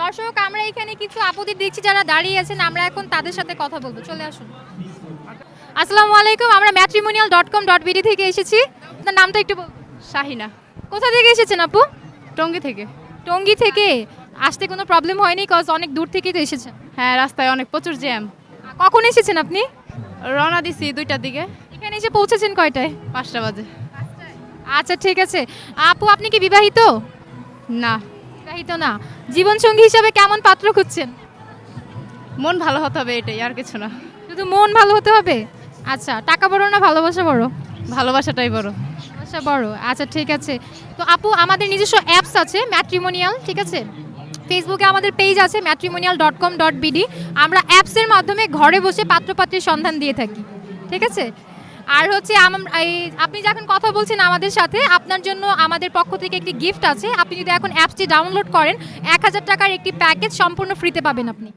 দর্শক আমরা এখানে কিছু আপুদের দেখছি যারা দাঁড়িয়ে আছেন, আমরা এখন তাদের সাথে কথা বলবো। চলে আসুন। আসসালামু আলাইকুম, আমরা matrimonial.com.bd থেকে এসেছি। আপনার নামটা একটু বলুন। শাহিনা, কোথা থেকে এসেছেন আপু? টঙ্গী থেকে। টঙ্গী থেকে। আসতে কোনো প্রবলেম হয়নি, কজ অনেক দূর থেকেই তো এসেছেন। হ্যাঁ, রাস্তায় অনেক প্রচুর জ্যাম। কখন এসেছেন আপনি? রওনা দিছি 2টার দিকে, এখানে এসে পৌঁছেছেন কয়টায়? 5টা বাজে। আচ্ছা ঠিক আছে। আপু আপনি কি বিবাহিত? না, বিবাহিত না। জীবনসঙ্গী হিসাবে কেমন পাত্র খুঁজছেন? মন ভালো হতে হবে, এটাই, আর কিছু না। শুধু মন ভালো হতে হবে? আচ্ছা, টাকা বড় না ভালোবাসা বড়? ভালোবাসাটাই বড়। ভালোবাসা বড়। আচ্ছা ঠিক আছে। তো আপু আমাদের নিজস্ব অ্যাপস আছে ম্যাট্রিমোনিয়াল, ঠিক আছে? ফেসবুকে আমাদের পেজ আছে matrimonial.com.bd। আমরা অ্যাপসের মাধ্যমে ঘরে বসে পাত্রপাত্রীর সন্ধান দিয়ে থাকি, ঠিক আছে? আর হচ্ছে আপনি যখন কথা বলছেন আমাদের সাথে, আপনার জন্য আমাদের পক্ষ থেকে একটি গিফট আছে। আপনি যদি এখন অ্যাপসটি ডাউনলোড করেন, 1000 টাকার একটি প্যাকেজ সম্পূর্ণ ফ্রিতে পাবেন আপনি।